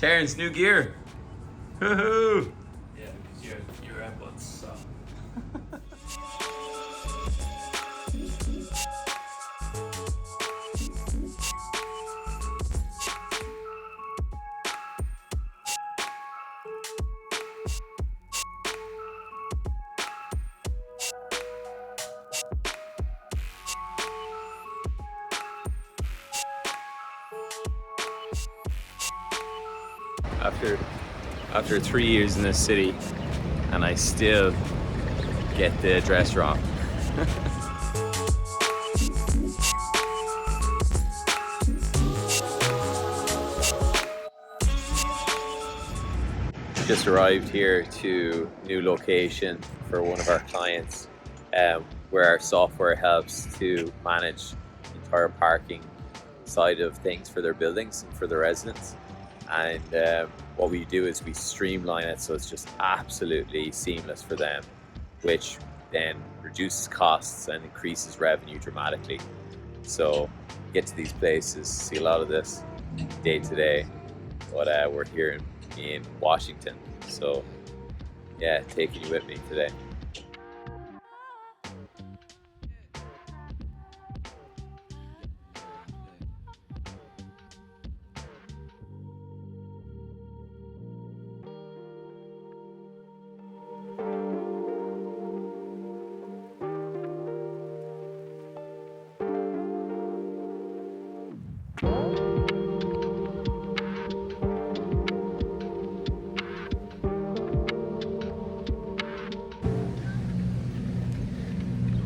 Terence, new gear. Woohoo! Yeah, because your AirPods suck. After 3 years in this city, and I still get the address wrong. Just arrived here to new location for one of our clients, where our software helps to manage the entire parking side of things for their buildings and for the residents. And what we do is we streamline it so it's just absolutely seamless for them, which then reduces costs and increases revenue dramatically. So get to these places, see a lot of this day to day, but we're here in Washington, so yeah, taking you with me today.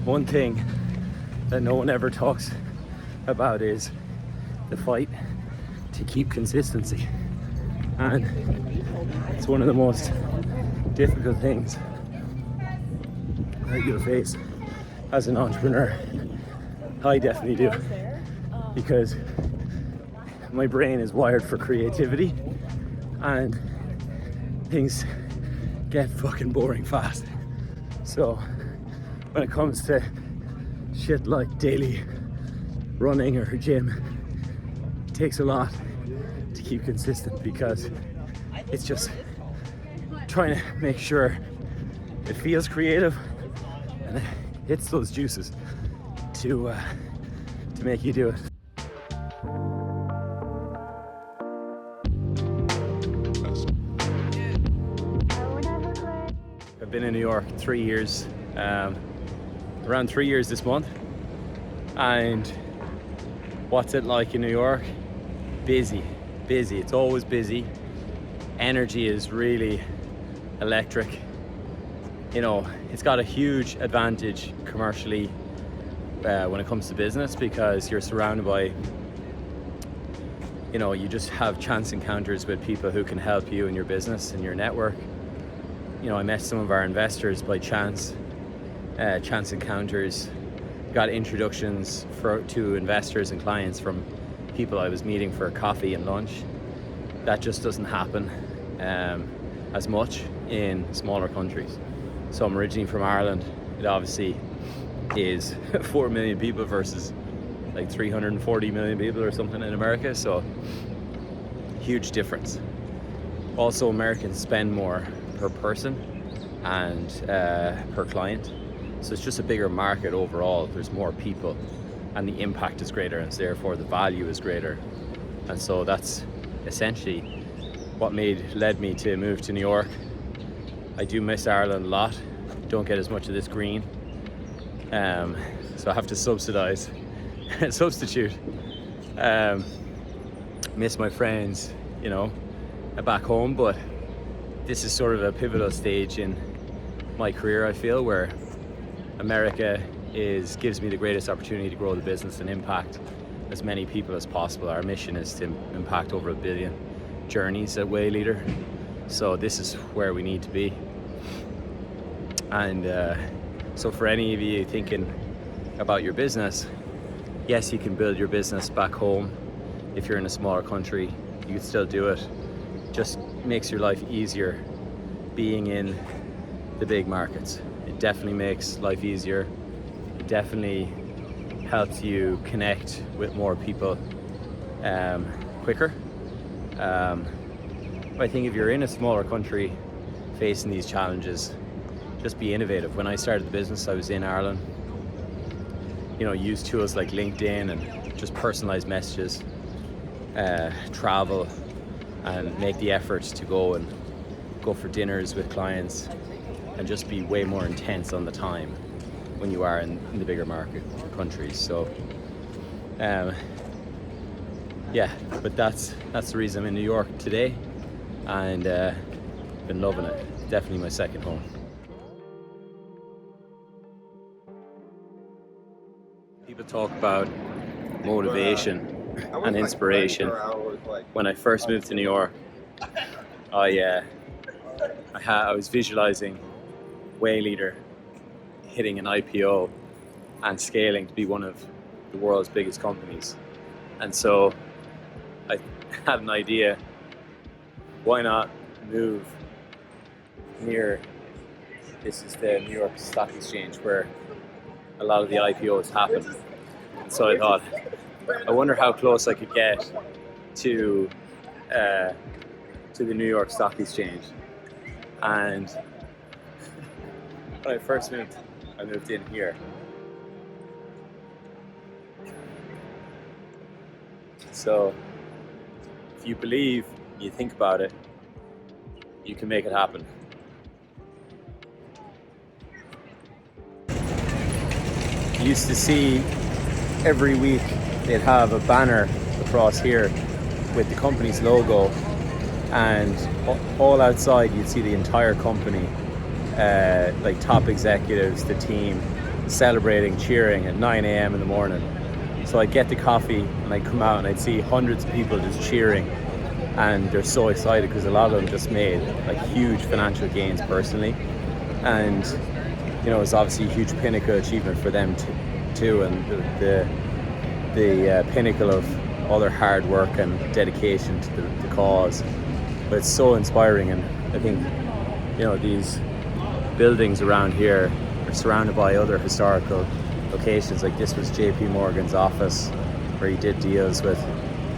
One thing that no one ever talks about is the fight to keep consistency, and it's one of the most difficult things that you'll face as an entrepreneur. I definitely do, because my brain is wired for creativity and things get fucking boring fast. So when it comes to shit like daily running or gym, it takes a lot to keep consistent, because it's just trying to make sure it feels creative and it hits those juices to make you do it. I've been in New York 3 years, around 3 years this month. And what's it like in New York? Busy. It's always busy. Energy is really electric. You know, it's got a huge advantage commercially when it comes to business, because you're surrounded by, you know, you just have chance encounters with people who can help you in your business and your network. You know, I met some of our investors by chance encounters, got introductions to investors and clients from people I was meeting for coffee and lunch. That just doesn't happen as much in smaller countries. So I'm originally from Ireland. It obviously is 4 million people versus like 340 million people or something in America, so huge difference. Also, Americans spend more per person and per client, so it's just a bigger market overall. There's more people and the impact is greater, and therefore the value is greater. And so that's essentially what led me to move to New York. I do miss Ireland a lot. Don't get as much of this green, so I have to substitute. Miss my friends, you know, back home, but this is sort of a pivotal stage in my career, I feel, where America gives me the greatest opportunity to grow the business and impact as many people as possible. Our mission is to impact over 1 billion journeys at Wayleader, so this is where we need to be. And so for any of you thinking about your business, yes, you can build your business back home. If you're in a smaller country, you can still do it. Just makes your life easier being in the big markets. It definitely makes life easier. It definitely helps you connect with more people quicker. I think if you're in a smaller country facing these challenges, just be innovative. When I started the business, I was in Ireland. Use tools like LinkedIn and just personalized messages, travel, and make the efforts to go for dinners with clients, and just be way more intense on the time when you are in the bigger market countries. So but that's the reason I'm in New York today, and been loving it. Definitely my second home. People talk about motivation and inspiration. When I first moved to New York, I was visualizing Wayleader hitting an IPO and scaling to be one of the world's biggest companies. And so I had an idea, why not move near, this is the New York Stock Exchange where a lot of the IPOs happen. So I thought, I wonder how close I could get to the New York Stock Exchange. And when I first moved, I moved in here. So if you believe, you think about it, you can make it happen. I used to see every week they'd have a banner across here with the company's logo, and all outside you'd see the entire company, like top executives, the team, celebrating, cheering at 9 a.m. in the morning. So I'd get the coffee and I'd come out and I'd see hundreds of people just cheering, and they're so excited because a lot of them just made like huge financial gains personally, and it was obviously a huge pinnacle achievement for them too, and the pinnacle of all their hard work and dedication to the cause. But it's so inspiring, and I think these buildings around here are surrounded by other historical locations. Like this was JP Morgan's office where he did deals with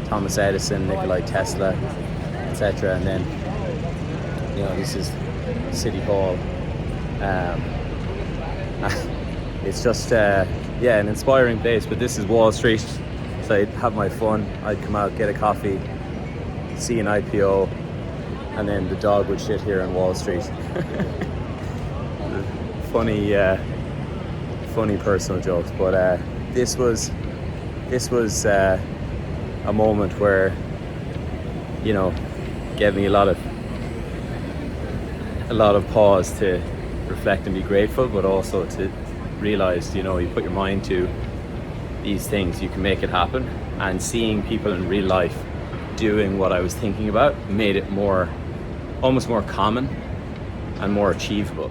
Thomas Edison, Nikola Tesla, etc. And then this is City Hall. It's just an inspiring place. But this is Wall Street, so I'd have my fun. I'd come out, get a coffee, see an IPO, and then the dog would shit here on Wall Street. Funny personal jokes, but this was a moment where gave me a lot of pause to reflect and be grateful, but also to realize you put your mind to these things, you can make it happen. And seeing people in real life doing what I was thinking about made it almost more common and more achievable.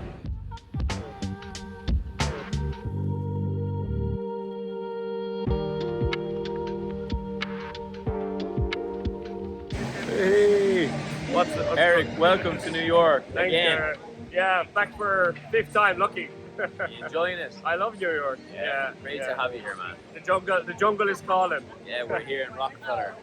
Hey, What's Eric, welcome to New York. Thank again. you. Yeah, back for fifth time, lucky. You enjoying it? I love New York. Great to have you here, man. The jungle is calling. Yeah, we're here in Rockefeller.